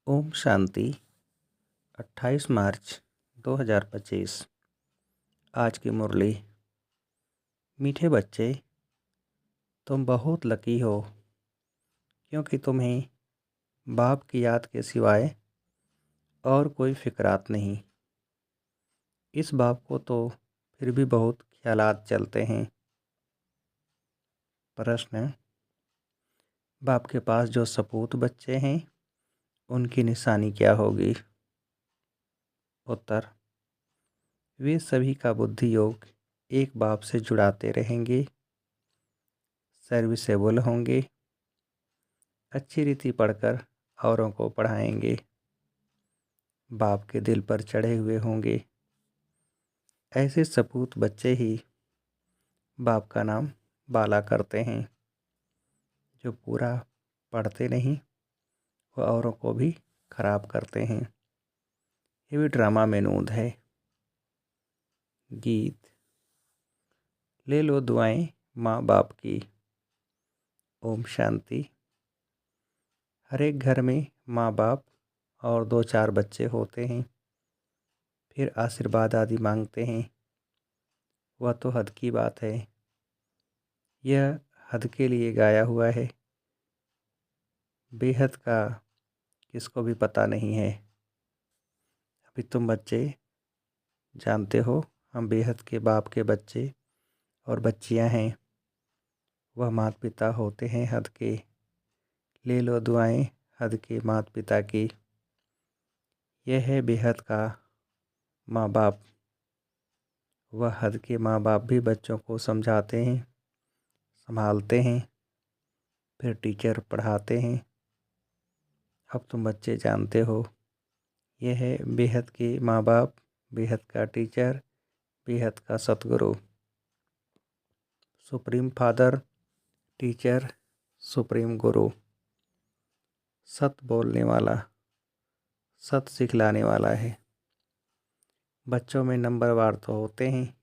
ओम शांति। 28 मार्च 2025। आज की मुरली। मीठे बच्चे, तुम बहुत लकी हो क्योंकि तुम्हें बाप की याद के सिवाय और कोई फिक्रात नहीं। इस बाप को तो फिर भी बहुत ख्यालात चलते हैं। प्रश्न: बाप के पास जो सपूत बच्चे हैं उनकी निशानी क्या होगी? उत्तर: वे सभी का बुद्धि योग एक बाप से जुड़ाते रहेंगे, सर्विसेबल होंगे, अच्छी रीति पढ़कर औरों को पढ़ाएंगे, बाप के दिल पर चढ़े हुए होंगे। ऐसे सपूत बच्चे ही बाप का नाम बाला करते हैं। जो पूरा पढ़ते नहीं वो औरों को भी खराब करते हैं। ये भी ड्रामा में नूंद है। गीत। ले लो दुआएं माँ बाप की। ओम शांति। हर एक घर में माँ बाप और 2-4 बच्चे होते हैं, फिर आशीर्वाद आदि मांगते हैं। वह तो हद की बात है। यह हद के लिए गाया हुआ है। बेहद का किसको भी पता नहीं है। अभी तुम बच्चे जानते हो हम बेहद के बाप के बच्चे और बच्चियां हैं। वह माता पिता होते हैं हद के। ले लो दुआएं हद के माता पिता की। यह है बेहद का माँ बाप। वह हद के माँ बाप भी बच्चों को समझाते हैं, संभालते हैं, फिर टीचर पढ़ाते हैं। अब तुम बच्चे जानते हो यह है बेहद के माँ बाप, बेहद का टीचर, बेहद का सतगुरु। सुप्रीम फादर, टीचर, सुप्रीम गुरु। सत बोलने वाला, सत सिखलाने वाला है। बच्चों में नंबरवार तो होते हैं।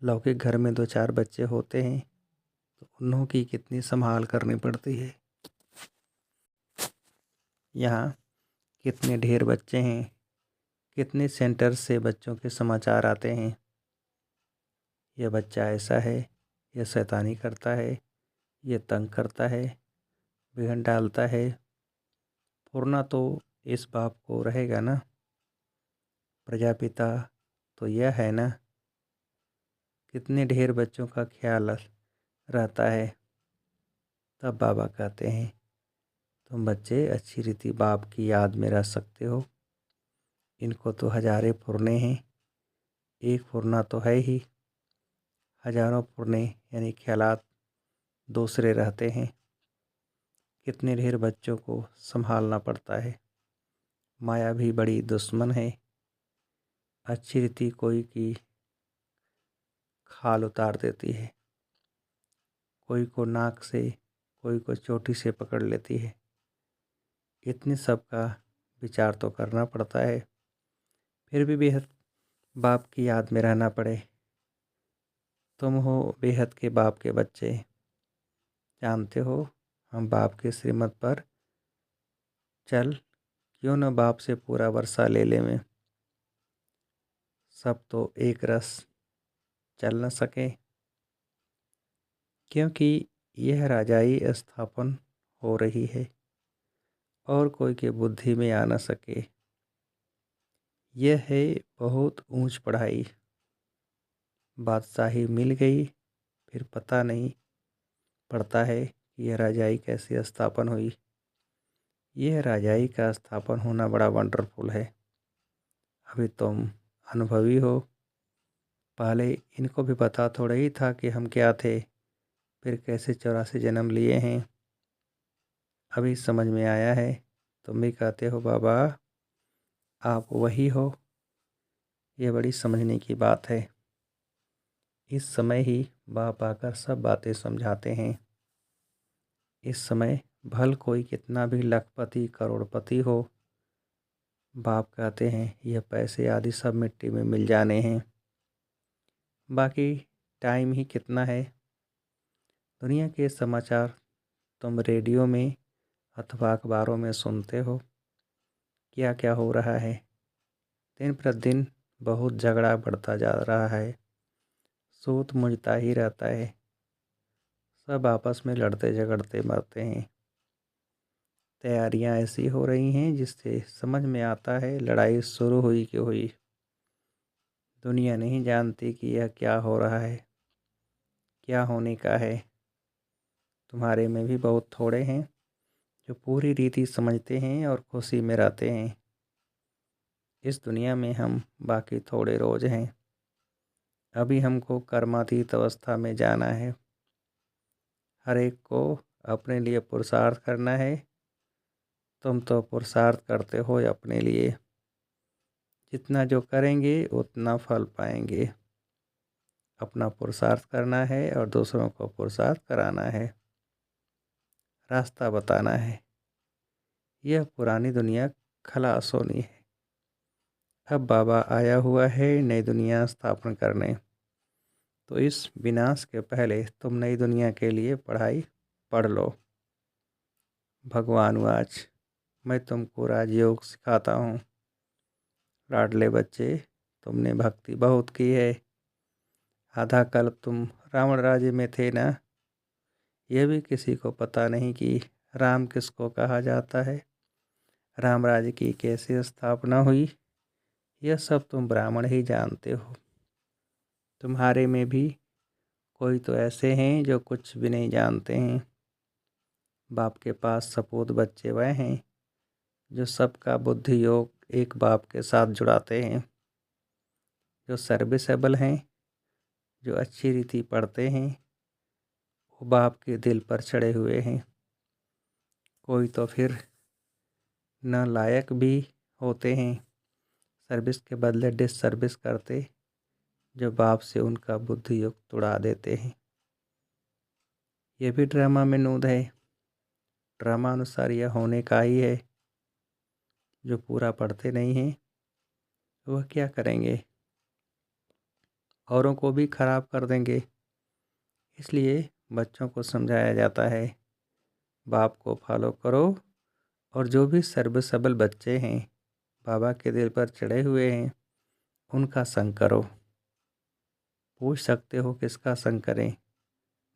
लौकिक घर में 2-4 बच्चे होते हैं तो उन्हों की कितनी संभाल करनी पड़ती है। यहाँ कितने ढेर बच्चे हैं, कितने सेंटर से बच्चों के समाचार आते हैं। यह बच्चा ऐसा है, यह शैतानी करता है, यह तंग करता है, बिघन डालता है। फुरना तो इस बाप को रहेगा ना। प्रजापिता तो यह है ना। कितने ढेर बच्चों का ख्याल रहता है। तब बाबा कहते हैं तुम बच्चे अच्छी रीति बाप की याद में रह सकते हो। इनको तो हजारे फुरने हैं, एक फुरना तो है ही। हजारों फुरने यानी ख्यालात दूसरे रहते हैं। कितने ढेर बच्चों को संभालना पड़ता है। माया भी बड़ी दुश्मन है। अच्छी रीति कोई की खाल उतार देती है, कोई को नाक से, कोई को चोटी से पकड़ लेती है। इतनी सब का विचार तो करना पड़ता है। फिर भी बेहद बाप की याद में रहना पड़े। तुम हो बेहद के बाप के बच्चे। जानते हो हम बाप के श्रीमत पर चल क्यों न बाप से पूरा वर्षा ले ले में। सब तो एक रस चल न सके क्योंकि यह राजाई स्थापन हो रही है और कोई के बुद्धि में आ न सके। यह है बहुत ऊंच पढ़ाई। बादशाही मिल गई फिर पता नहीं पड़ता है कि यह राजाई कैसे स्थापन हुई। यह राजाई का स्थापन होना बड़ा वंडरफुल है। अभी तुम अनुभवी हो। पहले इनको भी पता थोड़ा ही था कि हम क्या थे, फिर कैसे 84 जन्म लिए हैं। अभी समझ में आया है। तुम भी कहते हो बाबा आप वही हो। यह बड़ी समझने की बात है। इस समय ही बाप आकर सब बातें समझाते हैं। इस समय भल कोई कितना भी लखपति करोड़पति हो, बाप कहते हैं यह पैसे आदि सब मिट्टी में मिल जाने हैं। बाकी टाइम ही कितना है। दुनिया के समाचार तुम रेडियो में अथवा अखबारों में सुनते हो क्या क्या हो रहा है। दिन प्रतिदिन बहुत झगड़ा बढ़ता जा रहा है, सूत मुझता ही रहता है, सब आपस में लड़ते झगड़ते मरते हैं। तैयारियां ऐसी हो रही हैं जिससे समझ में आता है लड़ाई शुरू हुई क्यों हुई। दुनिया नहीं जानती कि यह क्या हो रहा है, क्या होने का है। तुम्हारे में भी बहुत थोड़े हैं जो पूरी रीति समझते हैं और खुशी में रहते हैं। इस दुनिया में हम बाकी थोड़े रोज हैं। अभी हमको कर्मातीत अवस्था में जाना है। हर एक को अपने लिए पुरुषार्थ करना है। तुम तो पुरुषार्थ करते हो अपने लिए। जितना जो करेंगे उतना फल पाएंगे। अपना पुरुषार्थ करना है और दूसरों को पुरुषार्थ कराना है, रास्ता बताना है। यह पुरानी दुनिया खलास होनी है। अब बाबा आया हुआ है नई दुनिया स्थापन करने। तो इस विनाश के पहले तुम नई दुनिया के लिए पढ़ाई पढ़ लो। भगवान वाच, मैं तुमको राजयोग सिखाता हूँ। लाडले बच्चे, तुमने भक्ति बहुत की है। आधा कल्प तुम रावण राज्य में थे ना। यह भी किसी को पता नहीं कि राम किसको कहा जाता है, राम राज्य की कैसे स्थापना हुई। यह सब तुम ब्राह्मण ही जानते हो। तुम्हारे में भी कोई तो ऐसे हैं जो कुछ भी नहीं जानते हैं। बाप के पास सपूत बच्चे वह हैं जो सबका बुद्धि योग एक बाप के साथ जुड़ाते हैं, जो सर्विसेबल हैं, जो अच्छी रीति पढ़ते हैं, वो बाप के दिल पर चढ़े हुए हैं। कोई तो फिर न लायक भी होते हैं, सर्विस के बदले डिस सर्विस करते, जो बाप से उनका बुद्धि योग तुड़ा देते हैं। यह भी ड्रामा में नूद है। ड्रामा अनुसार यह होने का ही है। जो पूरा पढ़ते नहीं हैं वह क्या करेंगे, औरों को भी खराब कर देंगे। इसलिए बच्चों को समझाया जाता है बाप को फॉलो करो। और जो भी सर्विसेबल बच्चे हैं, बाबा के दिल पर चढ़े हुए हैं, उनका संग करो। पूछ सकते हो किसका संग करें,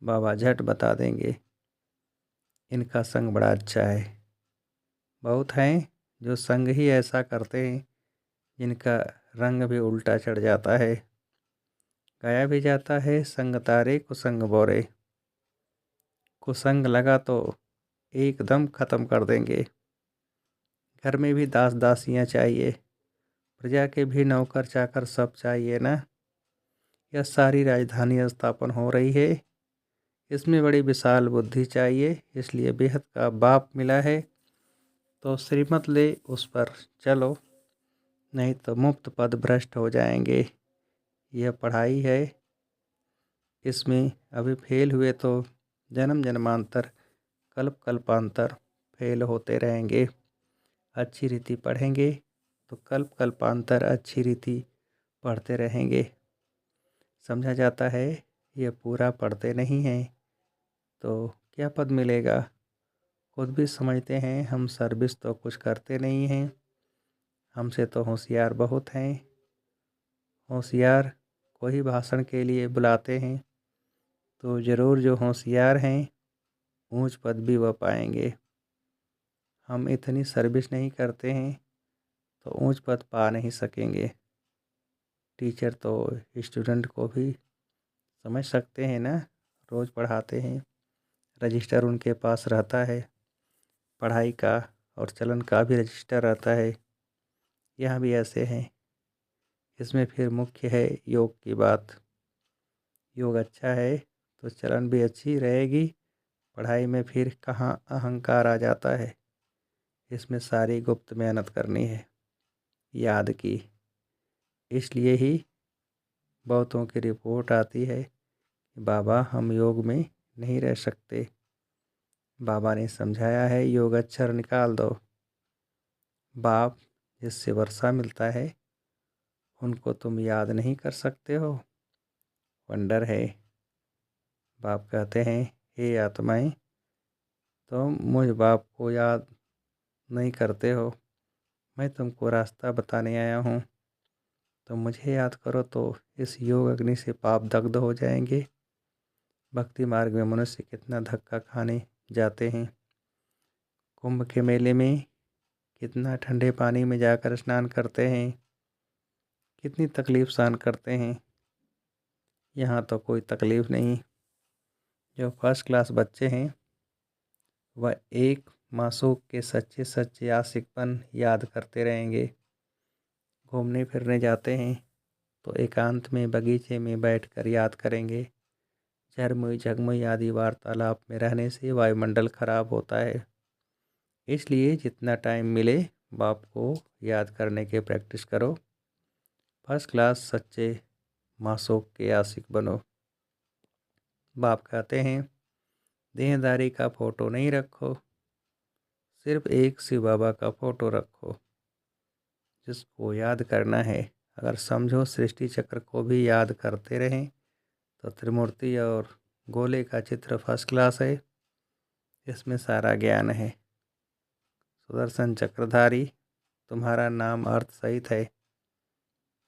बाबा झट बता देंगे। इनका संग बड़ा अच्छा है। बहुत हैं जो संग ही ऐसा करते हैं जिनका रंग भी उल्टा चढ़ जाता है। गाया भी जाता है संग तारे कुसंग बोरे। कुसंग लगा तो एकदम ख़त्म कर देंगे। घर में भी दास दासियाँ चाहिए, प्रजा के भी नौकर चाकर सब चाहिए ना। यह सारी राजधानी स्थापन हो रही है। इसमें बड़ी विशाल बुद्धि चाहिए। इसलिए बेहद का बाप मिला है तो श्रीमत ले उस पर चलो, नहीं तो मुफ्त पद भ्रष्ट हो जाएंगे। यह पढ़ाई है। इसमें अभी फेल हुए तो जन्म जन्मांतर कल्प कल्पांतर फेल होते रहेंगे। अच्छी रीति पढ़ेंगे तो कल्प कल्पांतर अच्छी रीति पढ़ते रहेंगे। समझा जाता है ये पूरा पढ़ते नहीं हैं तो क्या पद मिलेगा। खुद भी समझते हैं हम सर्विस तो कुछ करते नहीं हैं, हमसे तो होशियार बहुत हैं। होशियार को ही भाषण के लिए बुलाते हैं तो ज़रूर जो होशियार हैं ऊंच पद भी वह पाएंगे। हम इतनी सर्विस नहीं करते हैं तो ऊंच पद पा नहीं सकेंगे। टीचर तो स्टूडेंट को भी समझ सकते हैं ना, रोज़ पढ़ाते हैं, रजिस्टर उनके पास रहता है, पढ़ाई का और चलन का भी रजिस्टर रहता है। यहाँ भी ऐसे हैं। इसमें फिर मुख्य है योग की बात। योग अच्छा है तो चलन भी अच्छी रहेगी। पढ़ाई में फिर कहाँ अहंकार आ जाता है। इसमें सारी गुप्त मेहनत करनी है, याद की। इसलिए ही बहुतों की रिपोर्ट आती है कि बाबा हम योग में नहीं रह सकते। बाबा ने समझाया है योग अक्षर निकाल दो। बाप जिससे वर्षा मिलता है उनको तुम याद नहीं कर सकते हो, वंडर है। बाप कहते हैं हे आत्माएं, तुम मुझ बाप को याद नहीं करते हो। मैं तुमको रास्ता बताने आया हूँ। तुम मुझे याद करो तो इस योग अग्नि से पाप दग्ध हो जाएंगे। भक्ति मार्ग में मनुष्य कितना धक्का खाने जाते हैं। कुंभ के मेले में कितना ठंडे पानी में जाकर स्नान करते हैं, कितनी तकलीफ सहन करते हैं। यहाँ तो कोई तकलीफ नहीं। जो फर्स्ट क्लास बच्चे हैं वह एक मासूक के सच्चे सच्चे आशिकपन याद करते रहेंगे। घूमने फिरने जाते हैं तो एकांत में बगीचे में बैठकर याद करेंगे। झरमुई झगमुई आदि वार्तालाप में रहने से वायुमंडल खराब होता है। इसलिए जितना टाइम मिले बाप को याद करने के प्रैक्टिस करो। फर्स्ट क्लास सच्चे मासूक के आशिक बनो। बाप कहते हैं देहदारी का फ़ोटो नहीं रखो, सिर्फ एक शिव बाबा का फ़ोटो रखो जिसको याद करना है। अगर समझो सृष्टि चक्र को भी याद करते रहें तो त्रिमूर्ति और गोले का चित्र फर्स्ट क्लास है। इसमें सारा ज्ञान है। सुदर्शन चक्रधारी तुम्हारा नाम अर्थ सहित है।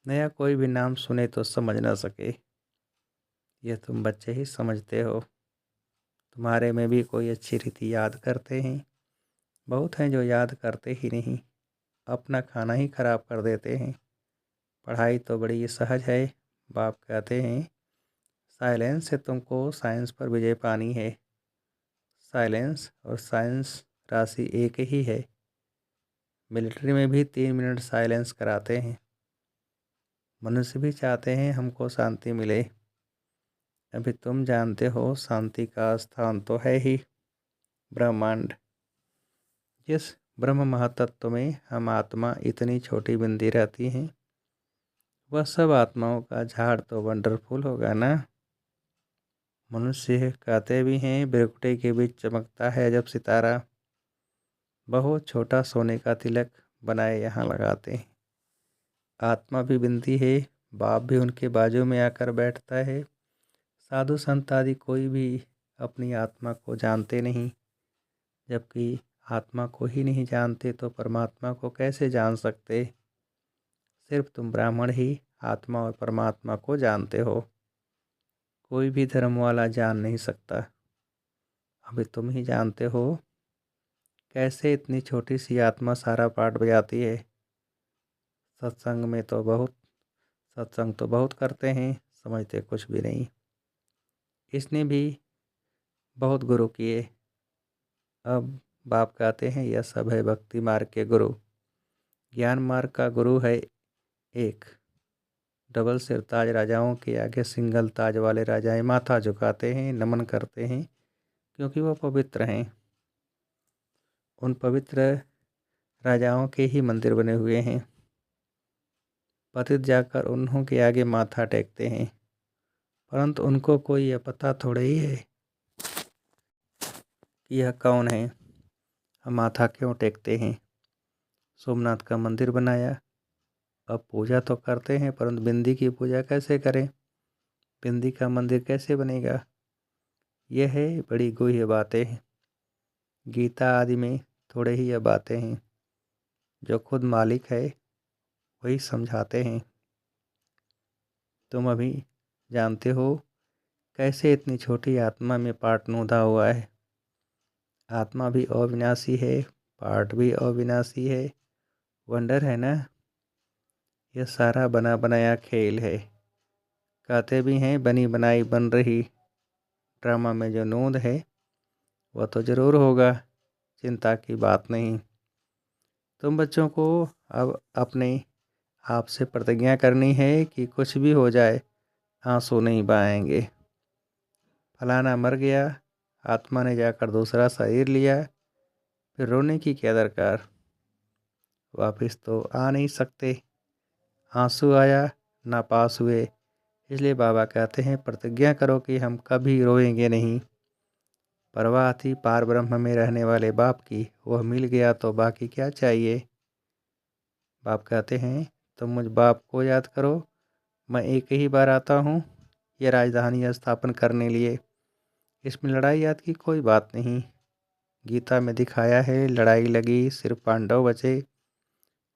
नया कोई भी नाम सुने तो समझ ना सके। यह तुम बच्चे ही समझते हो। तुम्हारे में भी कोई अच्छी रीति याद करते हैं। बहुत हैं जो याद करते ही नहीं, अपना खाना ही खराब कर देते हैं। पढ़ाई तो बड़ी सहज है। बाप कहते हैं साइलेंस से तुमको साइंस पर विजय पानी है। साइलेंस और साइंस राशि एक ही है। मिलिट्री में भी 3 मिनट साइलेंस कराते हैं। मनुष्य भी चाहते हैं हमको शांति मिले। अभी तुम जानते हो शांति का स्थान तो है ही ब्रह्मांड। जिस ब्रह्म महातत्व में हम आत्मा इतनी छोटी बिंदी रहती हैं, वह सब आत्माओं का झाड़ तो वंडरफुल होगा ना। मनुष्य कहते भी हैं बिरकुटे के बीच चमकता है जब सितारा। बहुत छोटा सोने का तिलक बनाए यहाँ लगाते हैं। आत्मा भी बिंदी है, बाप भी उनके बाजू में आकर बैठता है। साधु संत आदि कोई भी अपनी आत्मा को जानते नहीं। जबकि आत्मा को ही नहीं जानते तो परमात्मा को कैसे जान सकते। सिर्फ तुम ब्राह्मण ही आत्मा और परमात्मा को जानते हो। कोई भी धर्म वाला जान नहीं सकता। अभी तुम ही जानते हो कैसे इतनी छोटी सी आत्मा सारा पाठ बजाती है। सत्संग तो बहुत करते हैं, समझते कुछ भी नहीं। इसने भी बहुत गुरु किए। अब बाप कहते हैं यह सब है भक्ति मार्ग के गुरु। ज्ञान मार्ग का गुरु है एक। डबल सिर ताज राजाओं के आगे सिंगल ताज वाले राजाएं माथा झुकाते हैं, नमन करते हैं, क्योंकि वह पवित्र हैं। उन पवित्र राजाओं के ही मंदिर बने हुए हैं। पतित जाकर उन्हों के आगे माथा टेकते हैं, परंतु उनको कोई यह पता थोड़ा ही है कि यह कौन है, हम माथा क्यों टेकते हैं। सोमनाथ का मंदिर बनाया, अब पूजा तो करते हैं, परंतु बिंदी की पूजा कैसे करें, बिंदी का मंदिर कैसे बनेगा। यह है बड़ी गुह्य बातें हैं। गीता आदि में थोड़े ही यह बातें हैं। जो खुद मालिक है वही समझाते हैं। तुम अभी जानते हो कैसे इतनी छोटी आत्मा में पार्ट नूधा हुआ है। आत्मा भी अविनाशी है, पार्ट भी अविनाशी है। वंडर है ना। यह सारा बना बनाया खेल है। कहते भी हैं बनी बनाई बन रही। ड्रामा में जो नूंद है वह तो ज़रूर होगा, चिंता की बात नहीं। तुम बच्चों को अब अपने आप से प्रतिज्ञा करनी है कि कुछ भी हो जाए आंसू नहीं बहाएंगे। फलाना मर गया, आत्मा ने जाकर दूसरा शरीर लिया, फिर रोने की क्या दरकार। वापस तो आ नहीं सकते। आंसू आया ना पास हुए। इसलिए बाबा कहते हैं प्रतिज्ञा करो कि हम कभी रोएंगे नहीं। परवाह थी पार ब्रह्म में रहने वाले बाप की, वह मिल गया तो बाकी क्या चाहिए। बाप कहते हैं तुम मुझ बाप को याद करो। मैं एक ही बार आता हूँ यह राजधानी स्थापन करने लिए। इसमें लड़ाई याद की कोई बात नहीं। गीता में दिखाया है, लड़ाई लगी सिर्फ पांडव बचे,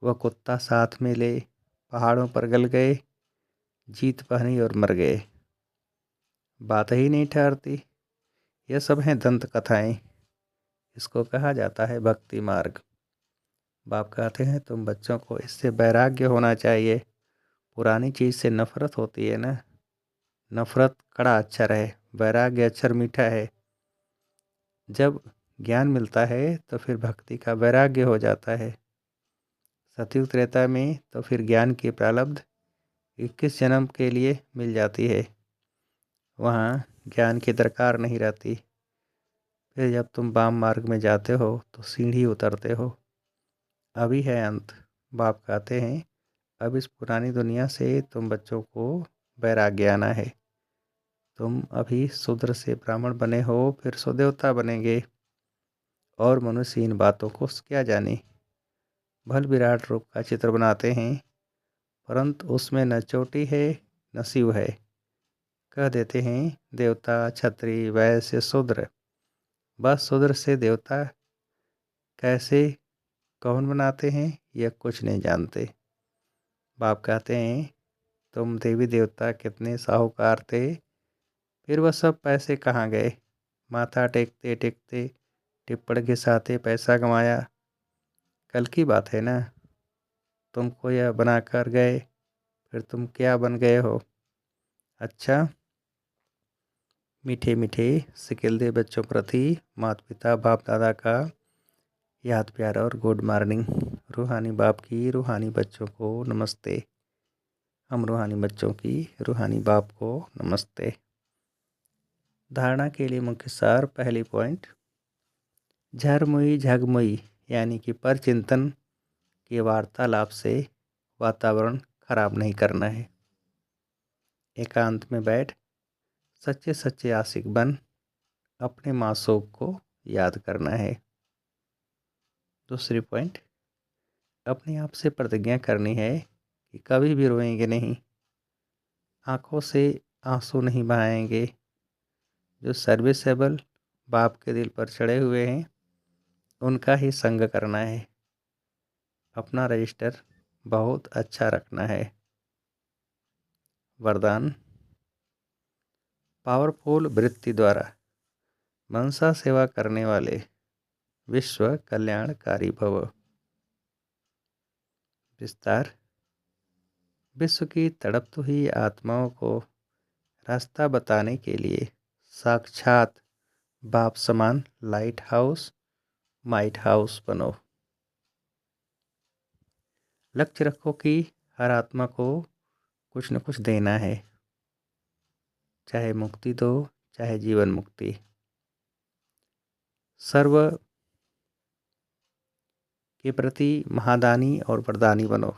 वह कुत्ता साथ में ले, पहाड़ों पर गल गए, जीत पहनी और मर गए। बात ही नहीं ठहरती। यह सब हैं दंत कथाएं। इसको कहा जाता है भक्ति मार्ग। बाप कहते हैं तुम बच्चों को इससे वैराग्य होना चाहिए। पुरानी चीज़ से नफरत होती है ना। नफरत कड़ा अक्षर है, वैराग्य अक्षर मीठा है। जब ज्ञान मिलता है तो फिर भक्ति का वैराग्य हो जाता है। सतयुग त्रेता में तो फिर ज्ञान की प्रारब्ध 21 जन्म के लिए मिल जाती है। वहाँ ज्ञान की दरकार नहीं रहती। फिर जब तुम वाम मार्ग में जाते हो तो सीढ़ी उतरते हो। अभी है अंत। बाप कहते हैं अब इस पुरानी दुनिया से तुम बच्चों को वैराग्य आना है। तुम अभी शूद्र से ब्राह्मण बने हो, फिर सुदेवता बनेंगे। और मनुष्य इन बातों को क्या जाने। भल विराट रूप का चित्र बनाते हैं, परंतु उसमें न चोटी है न शिव है। कह देते हैं देवता, क्षत्रिय, वैश्य, शूद्र। बस शूद्र से देवता कैसे कौन बनाते हैं यह कुछ नहीं जानते। बाप कहते हैं तुम देवी देवता कितने साहूकार थे, फिर वह सब पैसे कहाँ गए। माथा टेकते टेकते टिप्पण घिसाते पैसा कमाया। कल की बात है ना। तुमको यह बना कर गए, फिर तुम क्या बन गए हो। अच्छा, मीठे मीठे सिकिलदे बच्चों प्रति माता पिता बाप दादा का याद प्यार और गुड मॉर्निंग। रूहानी बाप की रूहानी बच्चों को नमस्ते। हम रूहानी बच्चों की रूहानी बाप को नमस्ते। धारणा के लिए मुख्य सार। पहली पॉइंट, झरमुई झगमुई यानी कि पर चिंतन के वार्तालाप से वातावरण खराब नहीं करना है। एकांत में बैठ सच्चे सच्चे आशिक बन अपने मासूक को याद करना है। दूसरी पॉइंट, अपने आप से प्रतिज्ञा करनी है कि कभी भी रोएंगे नहीं, आंखों से आंसू नहीं बहाएंगे। जो सर्विसेबल बाप के दिल पर चढ़े हुए हैं उनका ही संग करना है। अपना रजिस्टर बहुत अच्छा रखना है। वरदान, पावरफुल वृत्ति द्वारा मनसा सेवा करने वाले विश्व कल्याणकारी भव। विस्तार, विश्व की तड़पती हुई आत्माओं को रास्ता बताने के लिए साक्षात बाप समान लाइट हाउस माइट हाउस बनो। लक्ष्य रखो कि हर आत्मा को कुछ न कुछ देना है, चाहे मुक्ति दो चाहे जीवन मुक्ति। सर्व के प्रति महादानी और वरदानी बनो।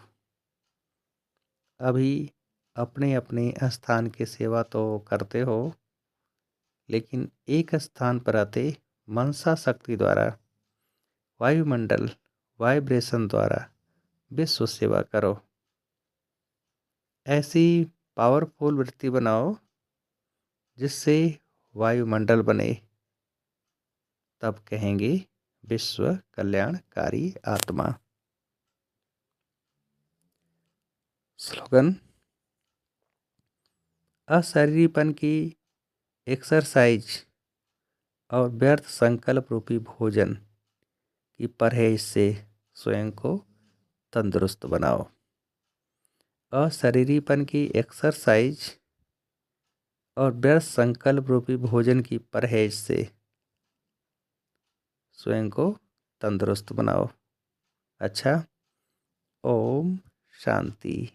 अभी अपने अपने स्थान की सेवा तो करते हो, लेकिन एक स्थान पर आते मनसा शक्ति द्वारा वायुमंडल वाइब्रेशन द्वारा विश्व सेवा करो। ऐसी पावरफुल वृत्ति बनाओ जिससे वायुमंडल बने। तब कहेंगे विश्व कल्याणकारी आत्मा। स्लोगन, अशरीरीपन की एक्सरसाइज और व्यर्थ संकल्प रूपी भोजन की परहेज से स्वयं को तंदुरुस्त बनाओ। अशरीरीपन की एक्सरसाइज और व्यर्थ संकल्प रूपी भोजन की परहेज से स्वयं को तंदुरुस्त बनाओ। अच्छा, ओम शांति।